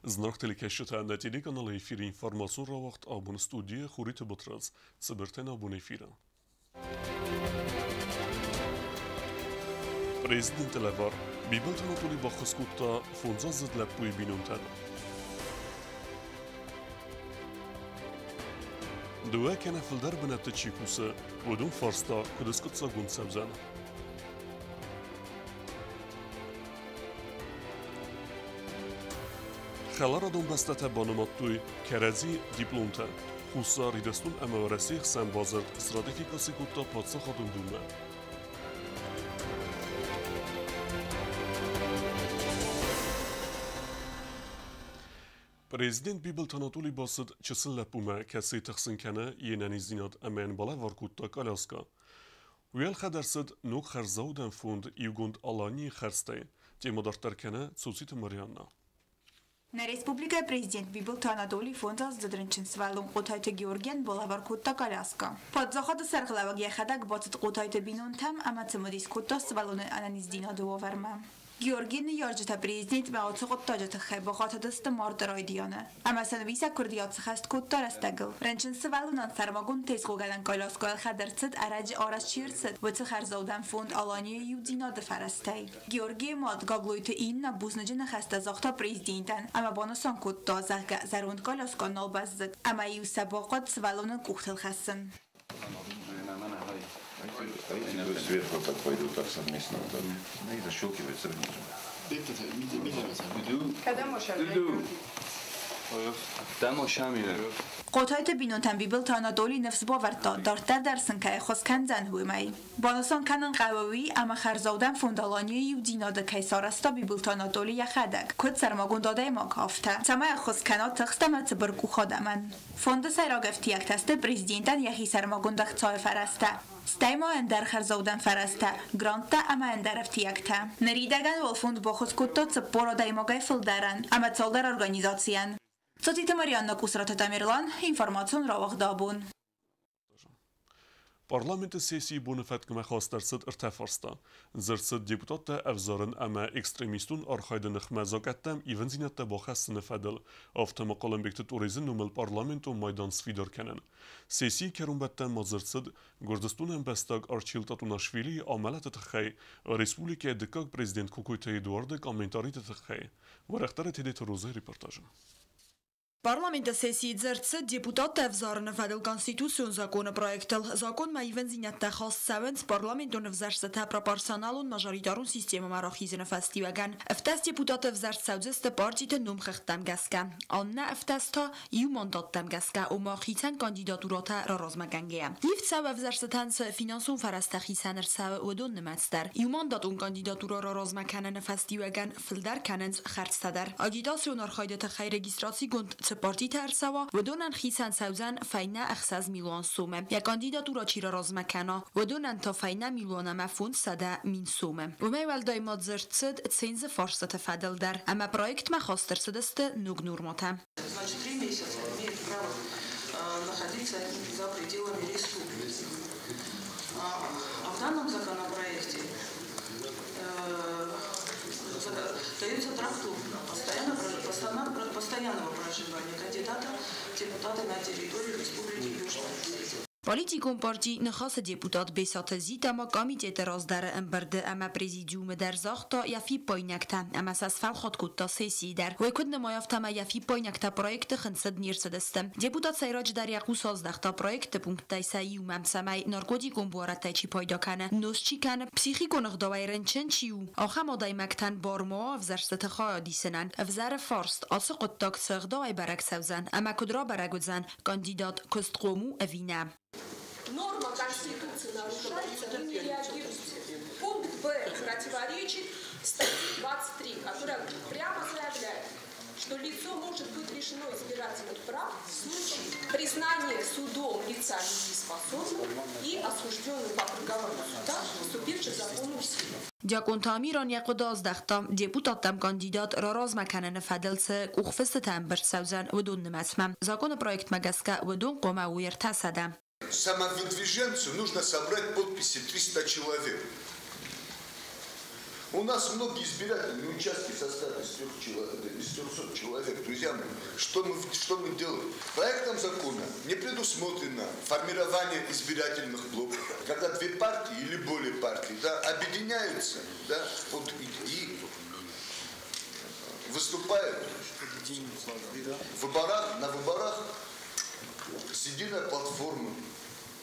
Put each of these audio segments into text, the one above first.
Знахтелike şüthendetili kanalı efiri informasyon ravakt abun studiye xurite batraz. Sıbırten abun efira. Prezident levar, bibaltan otuli bakıskutta fonza zıdleppuy binunten. Dua kene fildar benette çikusa, udun farsta kudiskutsa gun sebzen. خلال دنبسته بانماتوی کرزی دیپلمته خوصا ریدستون امارسی خسن بازرد استراتژیکا سیکوتا پادسا خادم دومه Prezident Bibaltan Anatoliy Basıd çısın leppume kesi tıxsın kene yeneni zinat emen bala varkutta Alaska. Uyal xadersid nuk xerzavden fund ivgund alani xerstay temadartar kene tsutsit Marianna. На Республика президент Bibaltan Anatoliy фонда задрынчын свалун Qotayta Georgian Bolavarkutta Kalaska. Подзахода саргылаваг яхадак бацыт Qotayta binuntam амацымыдис кутта свалуны ананиздина дуоверма. Georgian yarjıta prezident ve otsu qottacıtı xeba xatadısты mardaraydiyanı. Ama sanvisa kurdiyatsı xast kutta rastagıl. Rənçın svalunan sarmagun tezqo galan Kalaska xadartsid aracı aras çirtsid ve tıxarzavdan fond alaniye yudina de farastay. Georgiya mad gagloyta inna buznıcına xasta zaxta prezidentan. Ama bonasan kutta zahga zarund Kalaska nalbazzıd. Ama yu sabaqat svalunan kuxtil xasın. Сверху так пойдут так совместно. И защелкивается внизу. Qotayta binuntan Bibaltan Anatoliy nefs bavarta dartar dersin که خسکن زنهوی می. بانسان کنن قوی اما خرزودن فوندالانی یودینا ده کیسارستا Bibaltan Anatoliy خدک. کد سرماگون داده ما کافته. تمام خسکنات تخستمت برکو خودمن. فوند سراغفتی یک تسته پرزیدنتن یهی سرماگون دخت فرسته. ستایما اندر خرزودن فرسته. گرانتا اما اندر افتیکته. نریدگن والفوند با خسکوتا تپورا دایماگای فلدرن. اما تالدر ارگانیزاسیان. Ծոցիտը Մարիաննա Կուսրաթը Տամիրլան, ինվորմացիոն ռավաղ դաբուն։ Parlamentin sesi bunu fetkime xastersid irtefarsta. Zırsid deputat da evzarın ama ekstremistun arxayda nıxmezakettem even zinette baxessini fedil. Afta maqalın bekti turizm numel parlamentu maydan svidar kenen. Sesi kerumbetten mazırsid Gordistun embestag Arçil-Tatunashvili amelet txay Respublika dikak prezident Kukuyta Eduardik amentarit txay. Varextare tedet roze reportajın. Парламента сессии дзерцы депутаты взарны федел конституцион закона проектил. Закон майвен зинятта хас савенс парламентон взарсата пропорционалун мажоритарун система марахизен фестиваган. Эфтас депутаты взарс саудзеста партита нум хехтам гаска. Анна эфтаста ю мандаттам гаска у махитан кандидатурата размагангея. Лифт сава взарсатанс финансун фарастахисанер сава удон немастер. Ю мандатун кандидатура размаканен фестиваган филдер каненс خرستادر. Агитасион архайдата خیر رجیستراسی گند پارتی ترسوا و دونن خیسن سوزن فینا اخساز میلیون سومه یا کاندیداتورا چیرا رازمکانا و دونن تا فینا میلیون مفون صده مین سومه و میول دایمات زرتسد تسینز فارس تفادل در اما پرویکت ما خواستر سدست نوگ نورماته. Значит, 3 месяца имеет право находиться за пределами республики. А в данном законопроекте дается трактовка постоянного проживания кандидата в депутаты на территории Республики Южная Осетия. Политикون پارتی نخواست دیپوتات بیسات زیت اما کامیته تراز در امبرده اما پریزیدیوم در زاختا یفی پاینکتا اما ساسفال خود کتا سیسی در و کد نمایافت اما یفی پاینکتا پرویکت خنصد نیرسدستم دیپوتات سیراج در یقو سازدختا پرویکت پونکتای سایی و ممسمای نارکوتیکون بوارتای چی پایدا کنه نوش چی کنه پسیخیکون اخداوی رنچن چیو آخه مادای مکتن بارما افزرست خواهدی سنن افزر فارست آسو قطاک سغداوی برک سوزن اما کدرا برگوزن کاندیدات کستقومو اوینه Норма Конституции нарушается, вы не реагируете. Пункт Б противоречит статье 23, которая прямо заявляет, что лицо может быть лишено избирательных прав в случае признания судом лица недееспособным и осужденным по приговору суда, вступившим в законную силу. Дякон Тамиран як دازدختا دیپوتاتم کاندیدات را راز مکنن فدلس کوخفستم برسوزن و دون نمسمم زاکون پرویکت مگسکا و دون قومه ویرتاسده. Самовыдвиженцу нужно собрать подписи 300 человек. У нас многие избирательные участки в составе из 300 человек. Друзья мои, что мы делаем? Проектом закона не предусмотрено формирование избирательных блоков, когда две партии или более партий, да, объединяются, да, вот, и выступают на выборах с единой платформой,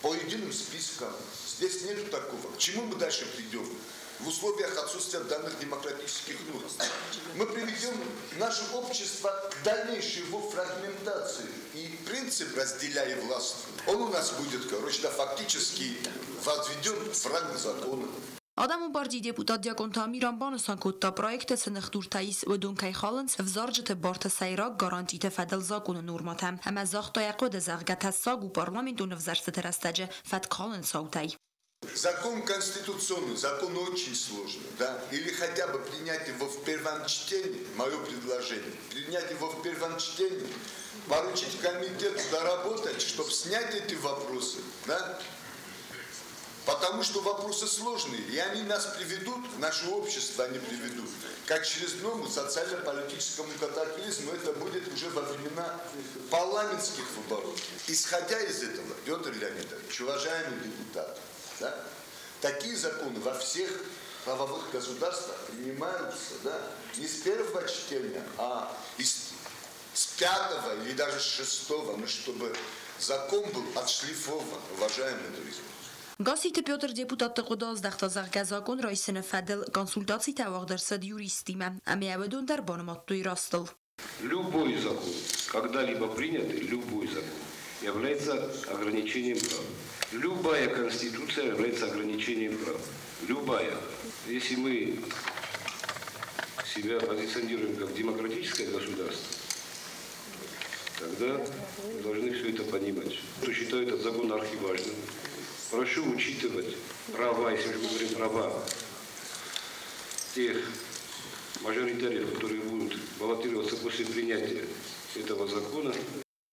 по единым спискам. Здесь нету такого. К чему мы дальше придем? В условиях отсутствия данных демократических норм. Мы приведем наше общество к дальнейшей его фрагментации. И принцип «разделяй власть», он у нас будет, фактически возведен в ранг закона. Adam Bardi deputat Diakon Tamiran Banusakutta projekte Senechturtais Udunkai Hollands wzorżete Borta Sajrak garantite fedel zakon normatem. Ama zakhta yaqod zargat sagu parlamentun wzarzete rastaje fed Hollands sautai. Закон конституционный, закон очень сложный, да? Или хотя бы принять его в первом чтении, мое предложение, принять его в первом чтении, поручить комитету доработать, чтобы снять эти вопросы, да? Потому что вопросы сложные, и они нас приведут, наше общество они приведут, к очередному социально-политическому катаклизму. Это будет уже во времена парламентских выборов. Исходя из этого, Петр Леонидович, уважаемый депутат, да, такие законы во всех правовых государствах принимаются, да, не с первого чтения, а с пятого или даже с шестого, но чтобы закон был отшлифован, уважаемые друзья. Գասիթը Պյոտր դեպուտատ տղոդոզ դախտազաղգազակոն ռայսենը ֆադել консультаций тавагдырсад юристиме, амиаведон дар банаматтуй растыл. Любой закон, когда-либо принятый, любой закон, является ограничением прав. Любая конституция является ограничением прав. Любая. Если мы себя позиционируем как демократическое государство, тогда мы должны все это понимать. Кто считает этот закон архиважным, прошу учитывать права, если мы говорим права тех мажоритариев, которые будут баллотироваться после принятия этого закона.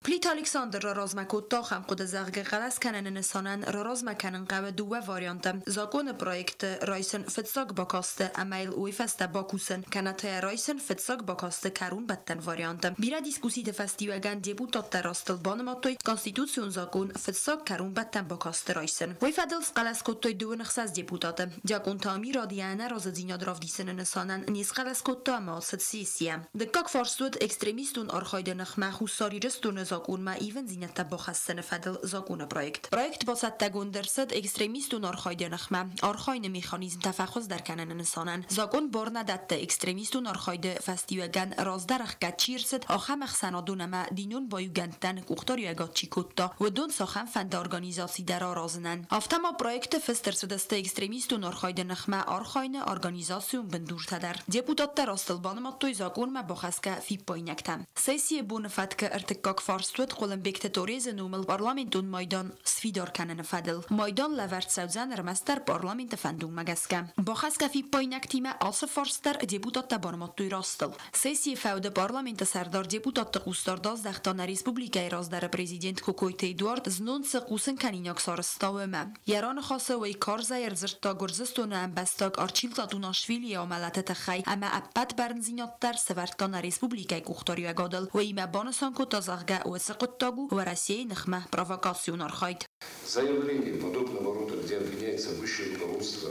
پلیت الکساندر را رازمکوتا هم خود زغگ غلس کنن نسانن را رازمکنن قوه دوه واریانتم زاکون پرویکت رایسن فتساق باکاسته امیل اوی فسته باکوسن کنته رایسن فتساق باکاسته کرون بدتن واریانتم بیره دیسکوسیت فستیوگن دیبوتات راستل بانماتوی کانستیتوسیون زاکون فتساق کرون بدتن باکاسته رایسن وی فدلس قلس کتوی دو نخصاز دیبوتاتم دیاکون تامی را دیانه رازدینیا دراف دیسن نسانن نیز قلس کتا ماسد سیسیم دکاک فارسود اکستریمیستون آرخاید نخمه خوصاری رستون زاکون ما ایون زینت با خستن فدل زاکون پرویکت با صد تگوندرسد اکستریمیستون آرخاید نخمه آرخاین میخانیزم تفخص در کنن نسانن زاکون بار ندت اکستریمیستون آرخاید فستیوگن رازدرخ گچیرسد آخم خسنادون ما دینون بایوگنتن کوختاریو گاچی کتا و دون ساخم فند ارگانیزاسی در آرازنن افتما پرویکت فسترسدست اکستریمیستون آرخاید نخمه آرخاین ارگانیزاسیون بندور تدر دیپوتات راستل بانماتوی زاکون ما بخسکه فی پاینکتم سیسی بون فتک ارتکاک فارستود قلم بکتاتوریز نومل پارلامنتون مایدان سفیدار کنن فدل مایدان لورت سوزن رمستر پارلامنت فندون مگسکه بخسکه فی پاینکتیمه آس فارستر دیپوتات بانماتوی راستل سیسی فود پارلامنت سردار دیپوتات قوستار دازدختان ریسپوبلیکای رازدار پرزیدنت کوکویت ادوارد زنون سقوسن کنیناک سارستاومه یران خاصه وی کارزایر زرتا گرزستون امبستاک آرچیل تاتوناشویلی عملت تخی اما ابد برنزینات در سورتان ریسپوبلیکای کوختاریو گادل و ایمه بانسان کتازغگه و سقطاگو و رسیه نخمه провокацион архайд. Заявление подобного рода, где обвиняется высшее руководство,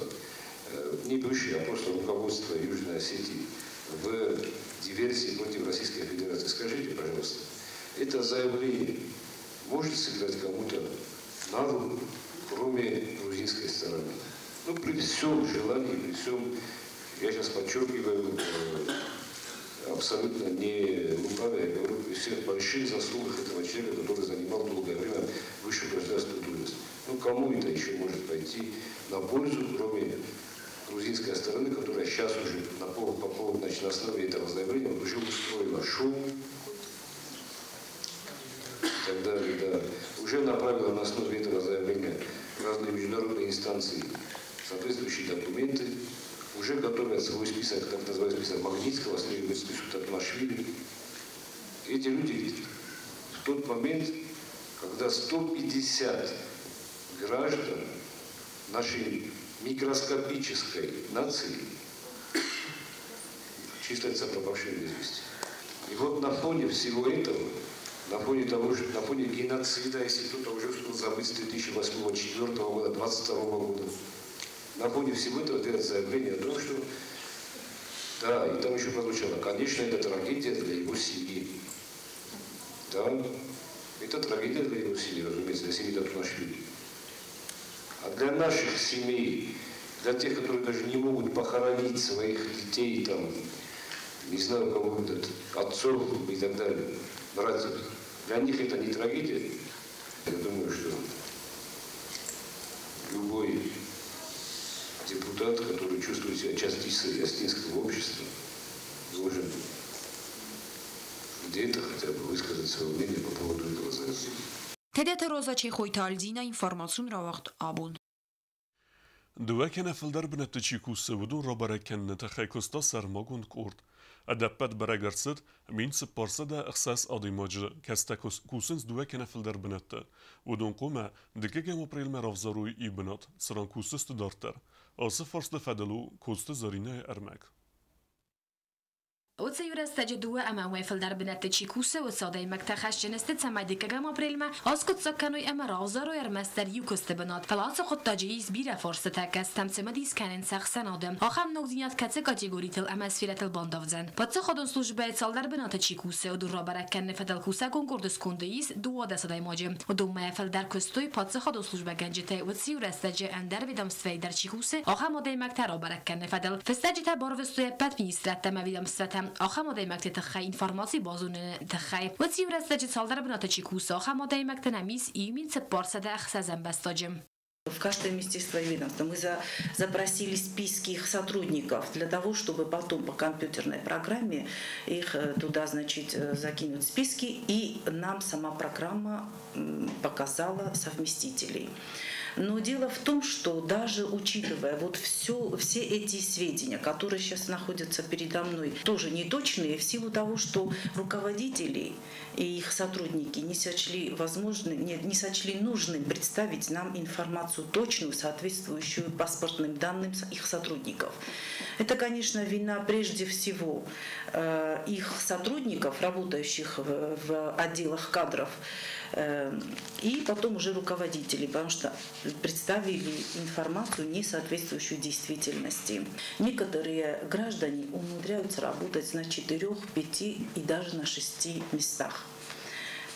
не высшее, а просто руководство Южной Осетии в диверсии против Российской Федерации. Скажите, пожалуйста, это заявление может сыграть кому-то на руку, кроме грузинской стороны? Ну, при всем желании, при всем, я сейчас подчеркиваю, абсолютно не лукавя, я говорю при всех больших заслугах этого человека, который занимал долгое время высшую государственную должность. Ну, кому это еще может пойти на пользу, кроме грузинской стороны, которая сейчас уже на основе этого заявления уже устроила шоу и так далее, да. Уже направила на основе этого заявления разные международные инстанции соответствующие документы, уже готовят свой список, так называемый список Магнитского, следует список Татмашвили. Эти люди в тот момент, когда 150 граждан нашей микроскопической нации числятся пропавшими без вести. И вот на фоне всего этого, на фоне геноцида, если кто-то уже успел забыть с 2008-2004 года, 2022 года, на фоне всего этого делается заявление о том, что да, и там еще прозвучало, конечно, это трагедия для его семьи. Да, это трагедия для его семьи, разумеется, для семьи Татунашвили. А для наших семей, для тех, которые даже не могут похоронить своих детей, там, не знаю, кого это, отцов и так далее, братьев, для них это не трагедия. Я думаю, что любой депутат, который чувствует себя частицей остинского общества, должен где-то хотя бы высказать свое мнение по поводу этого заявления. Թեդեթը Ռոզա Չեխոյթալձինա ինֆորմացիոն ռավախտ աբուն Duvaken filder benetti çikusse vudun rabarekken tekhaykusta sermagun kurd. Adapet beregersit min separsa da ihsas adimacı kesta kusins duvaken filder benetti. Vudun kuma dikegem april meravzaruy ibnat sıran kusis tudartar. Ası farslı fedelu kusti zarine ermek. وتسير استجدوا أما ويفل در بنت تشيكوسة وصادي مكتخش جنست سمايدي كجام أبريل ما أسكت سكانوا أما رازر ويرمستر يوكست بنات فلاص خد تجهيز بيرا فرصة تكست تمسما ديس كانن سخسن آدم آخر نقديات كتسه كاتيجوري تل أما سفيرة الباندافزن بتس خدون سلوجبه سال در بنت تشيكوسة ودور رابرك كن فدل كوسة كونكوردس كونديس دو دست دای ماجم ودوم ما يفل در كستوي بتس خدون سلوجبه جنجته وتسير استج أندر بدم سفي در تشيكوسة آخر مادي مكتر رابرك كن فدل فستجته باروستوي بات ميسترات تم بدم سفتم آخر مادي مكتر تخي إنفورماسي بازون تخي وتسير استج سال در بنت تشيكوسة آخر مادي مكتر نميس إيمين سپارسه ده خسازم بستاجم. В каждое министерство и ведомство мы запросили списки их сотрудников для того, чтобы потом по компьютерной программе их туда, значит, закинуть списки, и нам сама программа показала совместителей. Но дело в том, что даже учитывая вот все эти сведения, которые сейчас находятся передо мной, тоже неточные в силу того, что руководители и их сотрудники не сочли нужным представить нам информацию точную, соответствующую паспортным данным их сотрудников. Это, конечно, вина прежде всего их сотрудников, работающих в отделах кадров, и потом уже руководителей, потому что представили информацию, не соответствующую действительности. Некоторые граждане умудряются работать на 4, 5 и даже на 6 местах.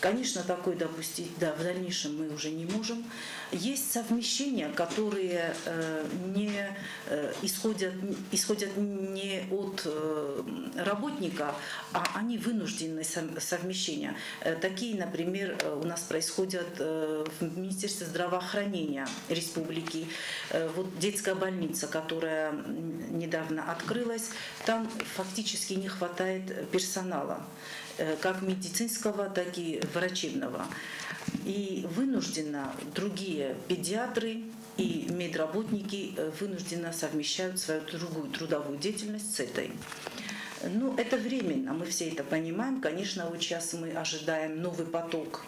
Конечно, такое допустить, да, в дальнейшем мы уже не можем. Есть совмещения, которые исходят не от работника, а они вынужденные совмещения. Такие, например, у нас происходят в Министерстве здравоохранения Республики. Вот детская больница, которая недавно открылась, там фактически не хватает персонала, как медицинского, так и врачебного. И вынужденно другие педиатры и медработники вынужденно совмещают свою другую трудовую деятельность с этой. Ну, это временно, мы все это понимаем. Конечно, вот сейчас мы ожидаем новый поток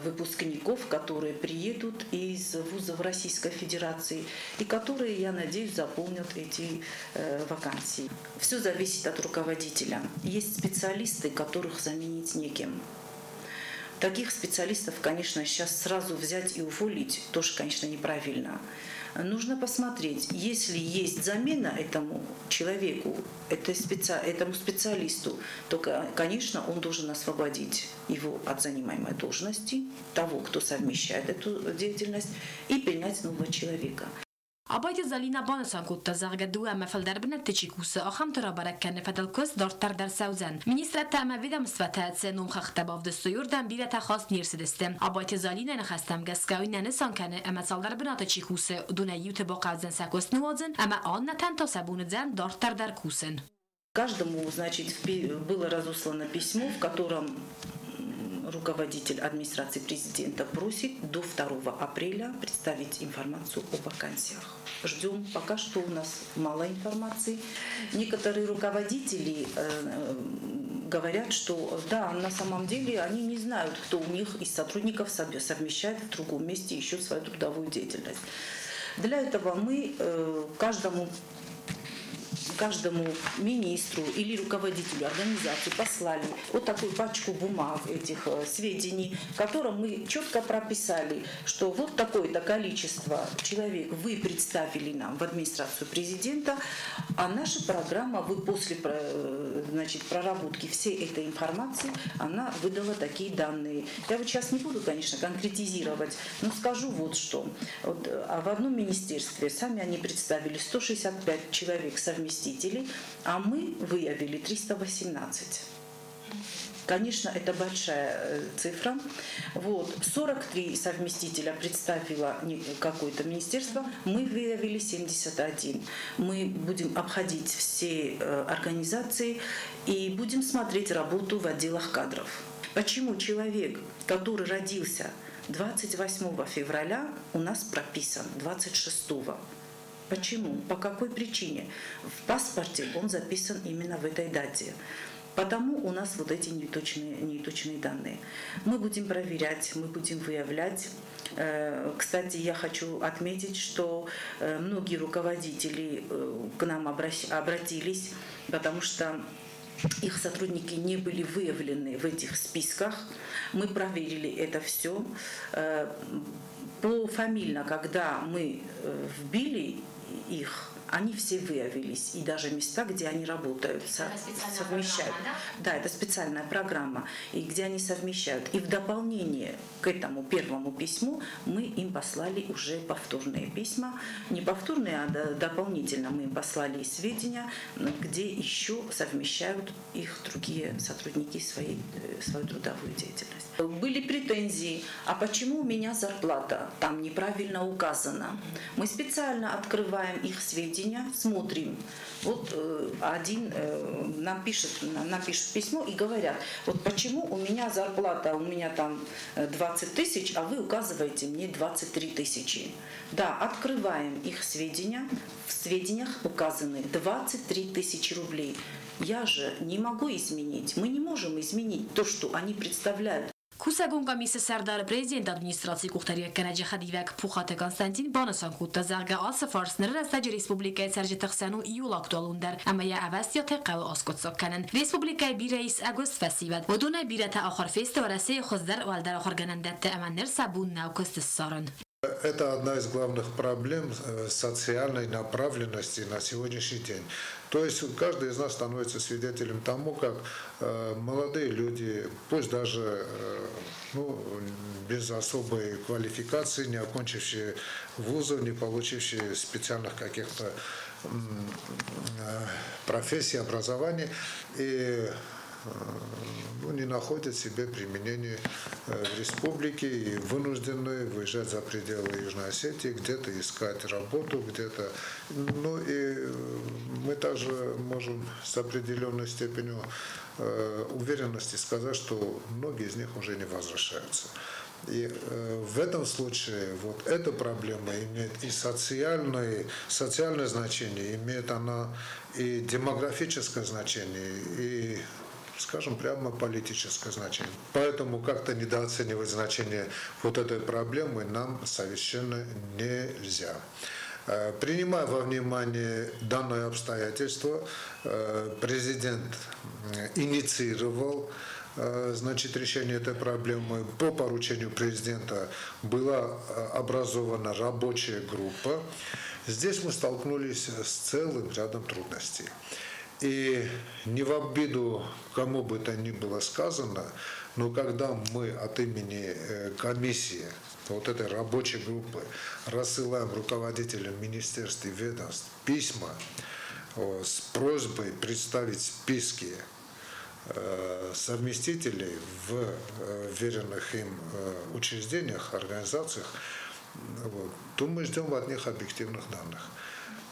выпускников, которые приедут из вузов Российской Федерации и которые, я надеюсь, заполнят эти вакансии. Все зависит от руководителя. Есть специалисты, которых заменить некем. Таких специалистов, конечно, сейчас сразу взять и уволить тоже, конечно, неправильно. Нужно посмотреть, если есть замена этому человеку, этому специалисту, то, конечно, он должен освободить его от занимаемой должности, того, кто совмещает эту деятельность, и принять нового человека. Абайт زالينا بانسان كنت زغدوا أما فلدر بنت تشيكوس أخم ترى بركن فدلكوس دارتر در سوزن منیستر تام ویدم سوته سنوم خخته باف دستور دم بیره تخاص نیرسدستم Абайت زالينا نخستم گسکاوی ننسان کنه أما سالدر بنت تشيكوس دونه یوت باقی زن سکوس نوازن أما آن نتن تا سبون زن دارتر در کوسن. Каждому, значит, было разослано письмо, в котором руководитель администрации президента просит до 2 апреля представить информацию о вакансиях. Ждем. Пока что у нас мало информации. Некоторые руководители говорят, что да, на самом деле они не знают, кто у них из сотрудников совмещает в другом месте еще свою трудовую деятельность. Для этого мы каждому каждому министру или руководителю организации послали вот такую пачку бумаг этих сведений, в котором мы четко прописали, что вот такое-то количество человек вы представили нам в администрацию президента, а наша программа, вы после проработки всей этой информации, она выдала такие данные. Я вот сейчас не буду, конечно, конкретизировать, но скажу вот что. Вот, в одном министерстве сами они представили 165 человек совместителей, а мы выявили 318. Конечно, это большая цифра. Вот. 43 совместителя представило какое-то министерство, мы выявили 71. Мы будем обходить все организации и будем смотреть работу в отделах кадров. Почему человек, который родился 28 февраля, у нас прописан 26-го? Почему? По какой причине? В паспорте он записан именно в этой дате. Потому у нас вот эти неточные данные. Мы будем проверять, мы будем выявлять. Кстати, я хочу отметить, что многие руководители к нам обратились, потому что их сотрудники не были выявлены в этих списках. Мы проверили это все. Пофамильно, когда мы вбили их, они все выявились, и даже места, где они работают, совмещают. Да, это специальная программа, и где они совмещают. И в дополнение к этому первому письму мы им послали уже повторные письма. Не повторные, а дополнительно мы им послали сведения, где еще совмещают их другие сотрудники свою трудовую деятельность. Были претензии, а почему у меня зарплата там неправильно указана? Мы специально открываем их сведения, смотрим. Вот один напишет письмо и говорят, вот почему у меня зарплата, у меня там 20 тысяч, а вы указываете мне 23 тысячи. Да, открываем их сведения, в сведениях указаны 23 тысячи рублей. Я же не могу изменить, мы не можем изменить то, что они представляют. Կուսակոն կամիսը սարդարը պրեզիդենտ ադմինիստրացի կուղտարի ակնաջի խադիվակ փուխատը Կոնստանտին բանասան կուտը զարգա ասը ֆարսները ռաստաջի ռեսպուբլիկայի սարժի տխսանու իյուլ ակտուալունդար ամայա ավաստյա թեqalı ասկոցոքանն ռեսպուբլիկայի բիրայիս ագոստ ֆասիվատ ոդունա բիրata ախար феста варасы хоздар валдар ախар ганандатты аманнер сабун наукосты саран. Это одна из главных проблем социальной направленности на сегодняшний день. То есть каждый из нас становится свидетелем тому, как молодые люди, пусть даже без особой квалификации, не окончившие вузов, не получившие специальных каких-то профессий, образований, и не находят себе применение в республике и вынуждены выезжать за пределы Южной Осетии, где-то искать работу, где-то. Ну и мы также можем с определенной степенью уверенности сказать, что многие из них уже не возвращаются. И в этом случае вот эта проблема имеет и социальное значение, имеет она и демографическое значение, и, скажем прямо, политическое значение. Поэтому как-то недооценивать значение вот этой проблемы нам совершенно нельзя. Принимая во внимание данное обстоятельство, президент инициировал решение этой проблемы. По поручению президента была образована рабочая группа. Здесь мы столкнулись с целым рядом трудностей. И не в обиду кому бы то ни было сказано, но когда мы от имени комиссии, вот этой рабочей группы, рассылаем руководителям министерств и ведомств письма с просьбой представить списки совместителей в веренных им учреждениях, организациях, то мы ждем от них объективных данных.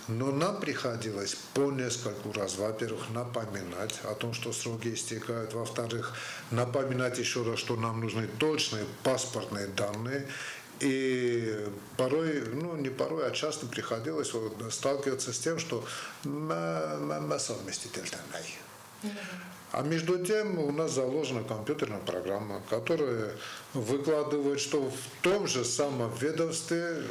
Но нам приходилось по нескольку раз, во-первых, напоминать о том, что сроки истекают, во-вторых, напоминать еще раз, что нам нужны точные паспортные данные. И порой, не порой, а часто приходилось сталкиваться с тем, что мы совместитель данной. А между тем у нас заложена компьютерная программа, которая выкладывает, что в том же самом ведомстве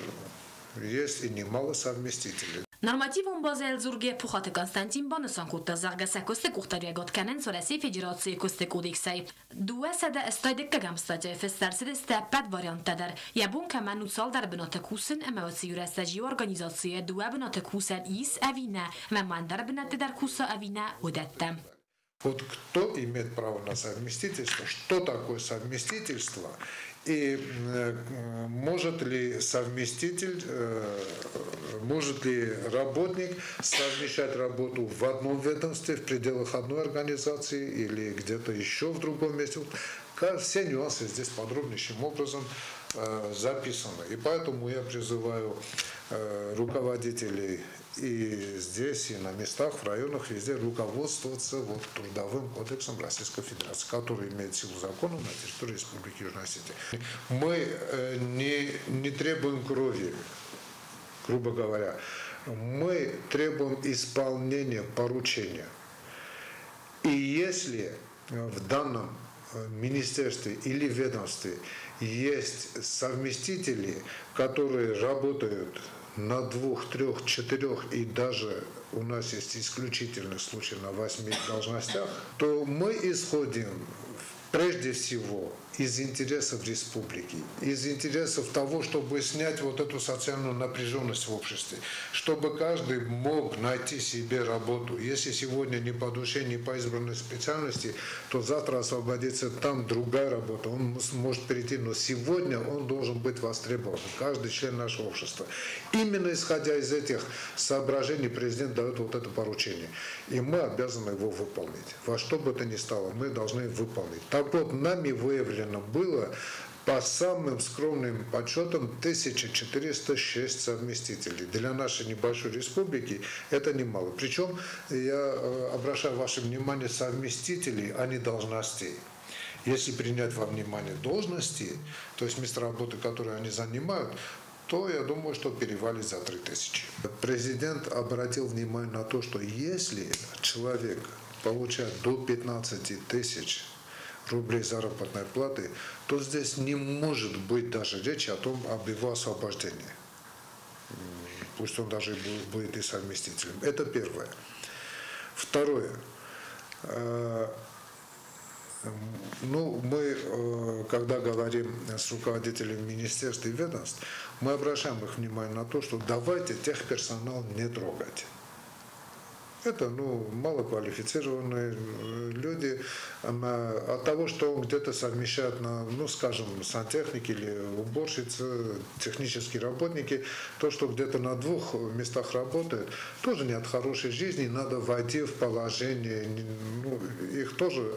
есть и немало совместителей. Normativun bazı zurge puxatı Konstantin Banısan kutta zargasa koste kuhtariya gotkanen sorasi federatsiya koste kodeksay. Duasada estaydık kagamstaca festarsid stepad variantadır. Yabun kaman nutsal dar binata kusin ama vasiyurestaji organizatsiya dua binata kusan is avina ama mandar binata dar kusa avina udettem. Вот кто имеет право на совместительство, что такое совместительство, и может ли совместитель, может ли работник совмещать работу в одном ведомстве, в пределах одной организации или где-то еще в другом месте. Все нюансы здесь подробнейшим образом записаны. И поэтому я призываю руководителей и здесь, и на местах, в районах, везде руководствоваться вот Трудовым кодексом Российской Федерации, который имеет силу закона на территории Республики Южная Осетия. Мы не требуем крови, грубо говоря. Мы требуем исполнения поручения. И если в данном министерстве или ведомстве есть совместители, которые работают на 2, 3, 4 и даже у нас есть исключительный случай на 8 должностях, то мы исходим прежде всего из интересов республики, из интересов того, чтобы снять вот эту социальную напряженность в обществе, чтобы каждый мог найти себе работу. Если сегодня не по душе, не по избранной специальности, то завтра освободится там другая работа, он может перейти, но сегодня он должен быть востребован, каждый член нашего общества. Именно исходя из этих соображений президент дает вот это поручение, и мы обязаны его выполнить. Во что бы то ни стало, мы должны выполнить. Так вот, нами выявлено было по самым скромным подсчетам 1406 совместителей. Для нашей небольшой республики это немало. Причем я обращаю ваше внимание совместителей, а не должностей. Если принять во внимание должности, то есть места работы, которые они занимают, то я думаю, что перевалит за 3000. Президент обратил внимание на то, что если человек получает до 15 тысяч рублей заработной платы, то здесь не может быть даже речи об его освобождении. Пусть он даже будет и совместителем. Это первое. Второе. Мы, когда говорим с руководителями министерств и ведомств, мы обращаем их внимание на то, что давайте техперсонал не трогать. Это малоквалифицированные люди. От того, что он где-то совмещает скажем, сантехники или уборщицы, технические работники, то, что где-то на 2 местах работают, тоже не от хорошей жизни, надо войти в положение, их тоже.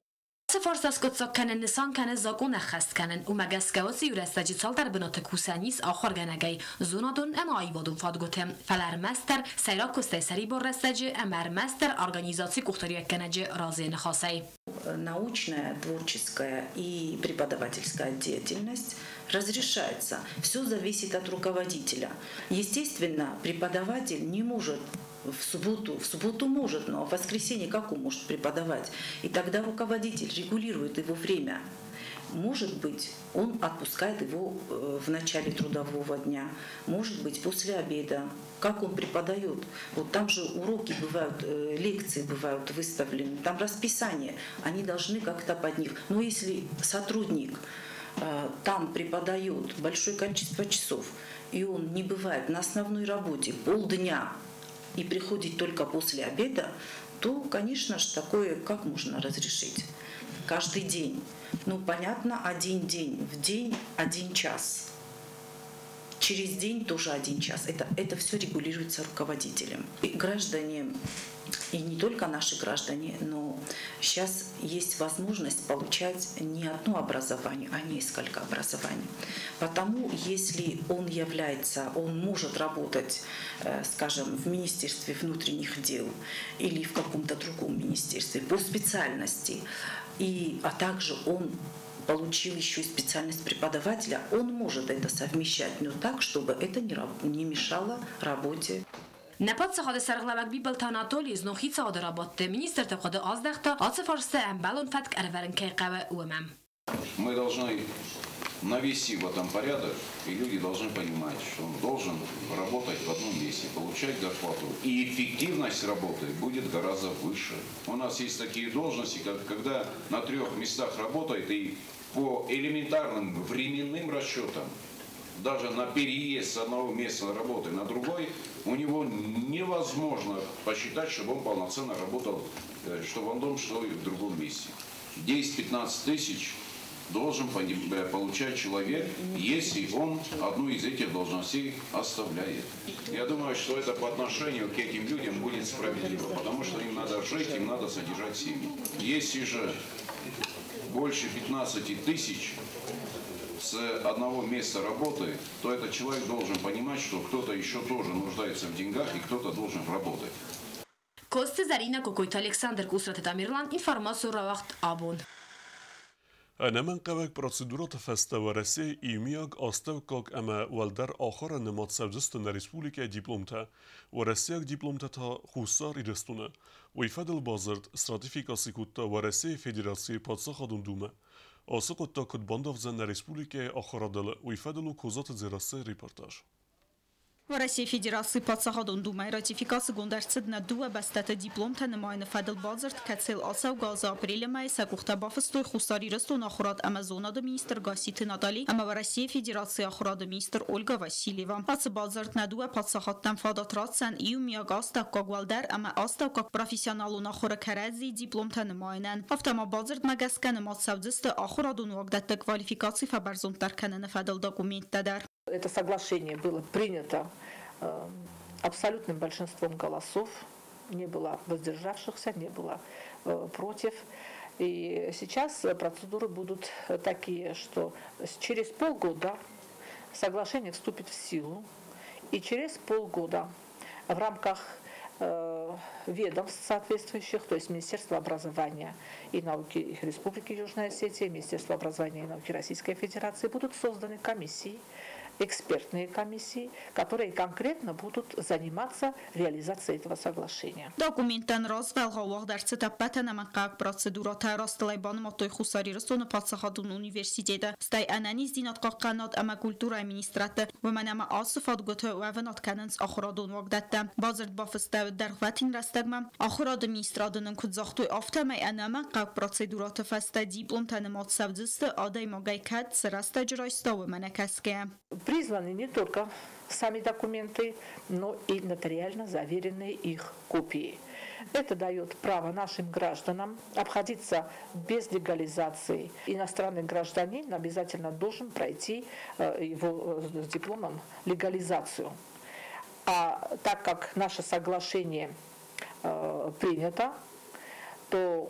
فرصة قد كان النسان كان زاكون خست كانن ومجلس كواسي يرستجي صال در بنات کوسانیس آخر گنگی زونادون اما ایوادون فادگوتم فلرمستر سیرا کسته سری برستجی امرمستر организации кухтария кенеджи разные خاصي. Научная, творческая и преподавательская деятельность разрешается. Все зависит от руководителя. Естественно, преподаватель не может в субботу может, но в воскресенье как он может преподавать? И тогда руководитель регулирует его время. Может быть, он отпускает его в начале трудового дня, может быть, после обеда. Как он преподает? Вот там же уроки бывают, лекции бывают выставлены, там расписание, они должны как-то под них. Но если сотрудник там преподает большое количество часов, и он не бывает на основной работе полдня, и приходит только после обеда, то, конечно же, такое как можно разрешить? Каждый день. Понятно, один день. В день 1 час. Через день тоже 1 час. Это все регулируется руководителем. И граждане, и не только наши граждане, но сейчас есть возможность получать не одно образование, а несколько образований. Потому если он может работать, скажем, в Министерстве внутренних дел или в каком-то другом министерстве по специальности, а также он получил еще и специальность преподавателя, он может это совмещать, но так, чтобы это не мешало работе. نپاد سخاد سرغلبک بی بلتاناتولی از نوخی ساده رابط министр تقاضا آزدختا آت فرسته ام بالون فتک ارورن که قوه اومم. Мы должны навести в этом порядок, и люди должны понимать, что он должен работать в одном месте, получать зарплату. И эффективность работы будет гораздо выше. У нас есть такие должности, когда на 3 местах работает, и по элементарным временным расчетам, даже на переезд с одного места работы на другой, у него невозможно посчитать, чтобы он полноценно работал, что в одном, что и в другом месте. 10-15 тысяч должен получать человек, если он одну из этих должностей оставляет. Я думаю, что это по отношению к этим людям будет справедливо, потому что им надо жить, им надо содержать семьи. Если же больше 15 тысяч с одного места работы, то этот человек должен понимать, что кто-то еще тоже нуждается в деньгах и кто-то должен работать. Косты Зарина Кокойт Александр Кусрат Тамирланд информацию равахт абон. أنا من قبل процедурات فستوارسي إيمياغ أستوكاك أما والدر آخر نمات سوزستن ريسبوليكا ديبلومتا ورسياك ديبلومتا تا خوصار إرستونا ويفادل بازرد استراتيفيكاسي كوتا ورسي فيدراسي بادساخ دوما أساقوت تا كت بانداف زن ريسبوليكا آخر دل ويفادلو كوزات زيراسي ريبورتاج. В России Федерации подсахадон думай ратификация гондарцид на дуа бастата дипломта немайна фадл базарт кацел асав газа апреля май сакухта бафстой хусари растон ахурат Амазона до министр Гаситы Натали, ама в России Федерации ахурат министр Ольга Васильева. Ац базарт на дуа подсахат там фадат ратсан иумия гаста кагвалдар, ама астав как профессионалу нахура карази дипломта немайнан. Автома базарт магаскан мат савдиста ахурадун вагдата квалификации фабарзон тарканана фадл документ тадар. Это соглашение было принято абсолютным большинством голосов, не было воздержавшихся, не было против. И сейчас процедуры будут такие, что через полгода соглашение вступит в силу, и через полгода в рамках ведомств соответствующих, то есть Министерства образования и науки Республики Южная Осетия, Министерства образования и науки Российской Федерации будут созданы комиссии, экспертные комиссии, которые конкретно будут заниматься реализацией этого соглашения. Документан развал хавагдарцы таппатана макак процедурата растлайбан матой хусари растона подсахадун университета стай ананиз динат қаққанат ама культура министрата ваманама асыфат гота ваванат кананс ахурадун вагдатта базард бафыстав дарватин растагма ахурад министрадының кудзахтуй автамай анама қақ процедурата фаста диплом танымат савдысты адай магайкат сыраста жырайстау манакаске. Призваны не только сами документы, но и нотариально заверенные их копии. Это дает право нашим гражданам обходиться без легализации. Иностранный гражданин обязательно должен пройти его с дипломом легализацию. А так как наше соглашение принято, то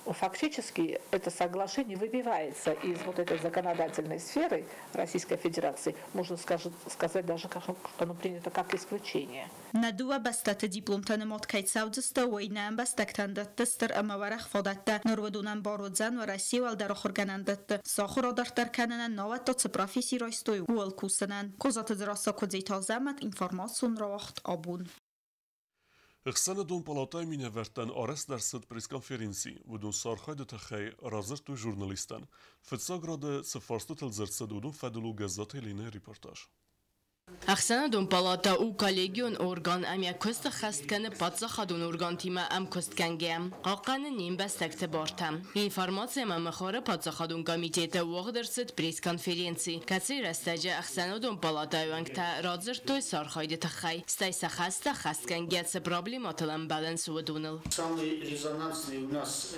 фактически это соглашение выбивается из вот этой законодательной сферы Российской Федерации, можно сказать даже, что оно принято как исключение. Надуа бастата дипломтаны моткайт саудиста уйнан бастактандатта стар амаварах фодатта норведунан барудзан ва Россия валдар охурганандатта сахура дартар кананан наватта профессии райстой уол кусанан козат зраса кодзита замат информацион равахт абун. Ixsana don palatay mineverten ares dersit preskkonferensi ودون سارخای تخی رازر تو ژورنالیستان فتساگراد سفارست تلزرسد ودون فدلو گزات لینه ریپورتاج. Ахсана дон палата у коллегион орган амя кост хастканы подсахадун орган тима ам костканге қаққаны ним бастакты бортам. Информация мамахора подсахадун комитета уағдырсыд пресс-конференции. Каци растаджа Ахсана дон палата юангта радзыр той сархайды тахай. Стайса хаста хасткангеца проблематылан баланс удуныл. Самый резонансный у нас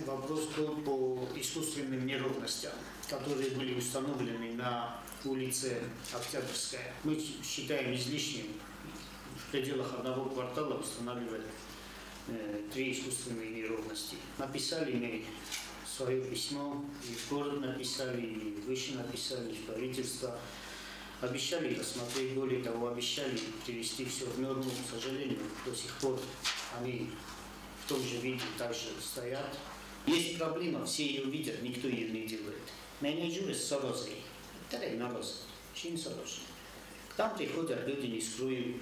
вопрос был по искусственным неровностям, которые были установлены на улице Октябрьская. Мы считаем излишним в пределах одного квартала устанавливать 3 искусственные неровности. Написали мы свое письмо, и в город написали, и выше написали, и в правительство. Обещали рассмотреть, более того, обещали привести все в норму. К сожалению, до сих пор они в том же виде также стоят. Есть проблема, все ее видят, никто ее не делает. Менеджеры с Сорозой. Там приходят люди, не скрою,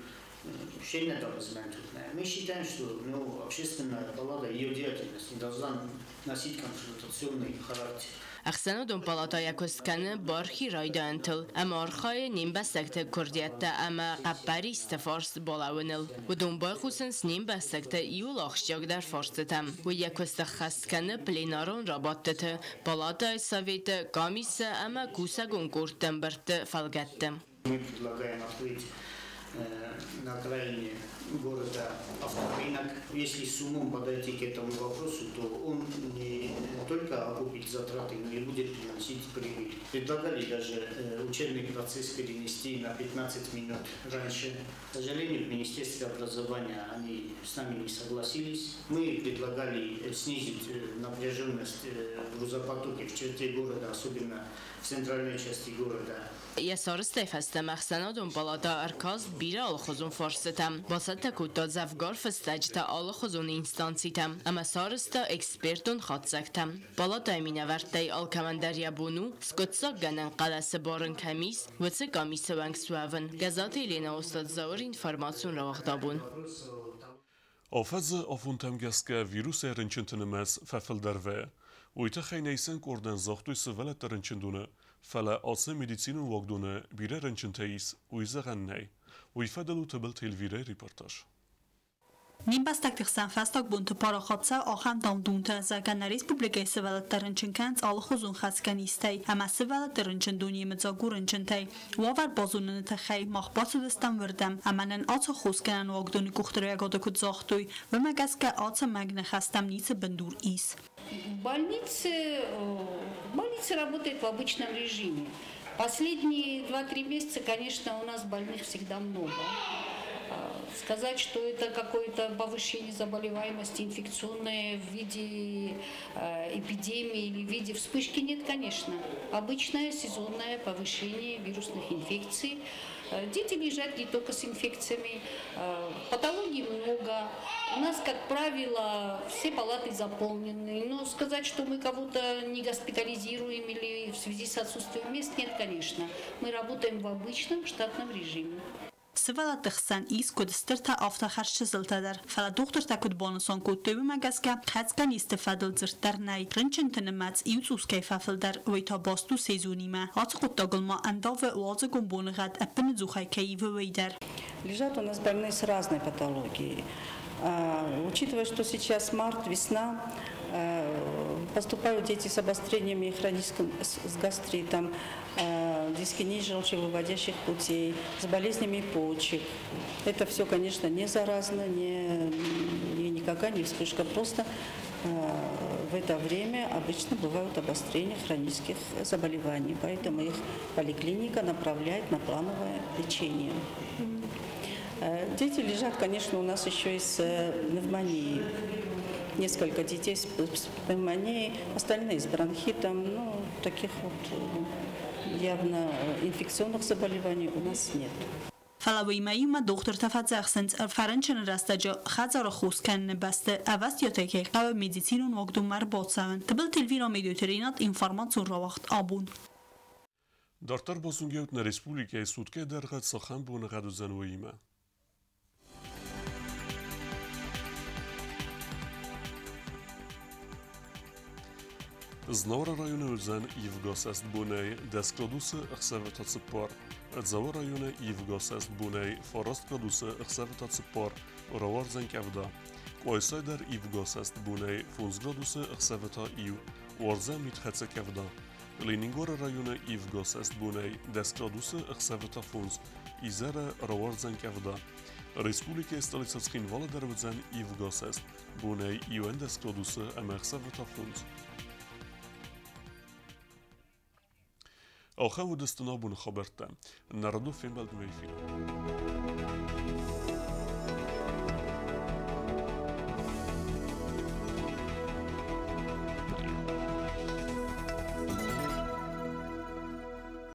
мы считаем, что общественная палата, ее деятельность должна носить конфронтационный характер. Axsanodun palataya kostkanı barxi rayda antıl. Ama arxay nim bastakta kurdiyetta ama qabbari istefars balawinil. و دنبال خصوص نیم بسته ایول آخشیاگ در فرستم و یک استخصکنه پلینارون رابطت پالاتای سویت کامیس اما کوسگون کورتم برت فلگتم. Мы предлагаем открыть на окраине города авторынок. Если с умом подойти к этому вопросу, то он не только окупит затраты, но и будет приносить прибыль. Предлагали даже учебный процесс перенести на 15 минут раньше. К сожалению, в Министерстве образования они с нами не согласились. Мы предлагали снизить напряженность грузопотоки в черте города, особенно в центральной части города. Я сорсте фастам اخسنادون بالادا ارکاز بیره آل خزون فرستم باسد کوتا زفگار فستجتا آل خزون اینستانسیتم اما سارستا اکسپرتون خادزکتم بالادا مینورده آل کمندریا بونو سکتسا گنن قلس بارن کمیس و چه کمیس ونگ سوون گزاتی لینا استاد زور اینفرماسیون را وقتابون آفز آفونتم گسکه ویروس رنچنتنمز ففل دروه ویتا خینیسن کردن زاختوی سوالت رنچندونه فلا آسه مدیسین واقعدونه بیره رنچنتاییس ویزه غنی ویفدلو تبل تلویره ریپورتاج. Nimbastaktıq sənfəstaq buntu paraxatsa axam damdunta zəgənə Respublikaya səvələtlərin çinkənc alıq uzun xəskən istəy, əmə səvələtlərin çinduni məcagurun çintəy, vavar bazununu təxəy, maxbatı dəstən vərdəm, əmənin aça xoskənən vaqduni kuxtırıya qadı kudzaxtuy və məgəskə aça məgnə xəstəm nisə bindur is. Больница работает в обычном режиме. Последние 2-3 месяца, конечно, у нас больных всегда много. Сказать, что это какое-то повышение заболеваемости инфекционной в виде эпидемии или в виде вспышки, нет, конечно. Обычное сезонное повышение вирусных инфекций. Дети лежат не только с инфекциями, патологий много. У нас, как правило, все палаты заполнены. Но сказать, что мы кого-то не госпитализируем или в связи с отсутствием мест, нет, конечно. Мы работаем в обычном штатном режиме. Səvələtləxsən is kodistırta aftaxarşı zıltadar. Fələ doktor təkud bonuson kuttuyu məgəskə xəzgən istifadıl zırtlar nəy. Rınçıntınıməz iuc uskayfafıldar veyta bastu sezonimə. Açıq uttagılma ənda və uazı gumbonğad əppini zuxaykəyi və veydər. Лежат у нас больные с разной патологией. Учитывая, что сейчас март, весна, поступают дети с обострениями хроническим с гастритом, дискинией желчевыводящих путей, с болезнями почек. Это все, конечно, не заразно, никакая не вспышка, просто в это время обычно бывают обострения хронических заболеваний, поэтому их поликлиника направляет на плановое лечение. Дети лежат, конечно, у нас еще и с пневмонией. Несколько детей с пневмонией, остальные с бронхитом. Ну, таких вот явно инфекционных заболеваний у нас нет. فلاوی ما دکتر تفاعلسنت فرنچن راستجا خزار خوسکن بسته اوست یا تکی قو مدیسینون وقت مربوط سون تبل تلویرا میدیوترینات اینفرماسیون را وقت آبون. دکتر بازونگیوت نه رسپولیکای سودکه درگت سخن بونه قدو زنویی ما. Znora rajonu Ulzan Ivgos est Bunei, Deskladuse Xsevet Atsipor. Zao rajonu Ivgos est Bunei, Forostkladuse Xsevet Atsipor, Rawar Zenkavda. Koysayder Ivgos est Bunei, Funzgladuse Xsevet Iu, Warza Mithetze Kavda. Leningora rajonu Ivgos est Bunei, Deskladuse Xsevet Funz, Izere Rawar Zenkavda. Respublika stolica Skinvala Dervzen Ivgos est Bunei, Iu Deskladuse Xsevet Funz. آخه و دستنا بون خبرتم نردو فیلم بلد میفیلم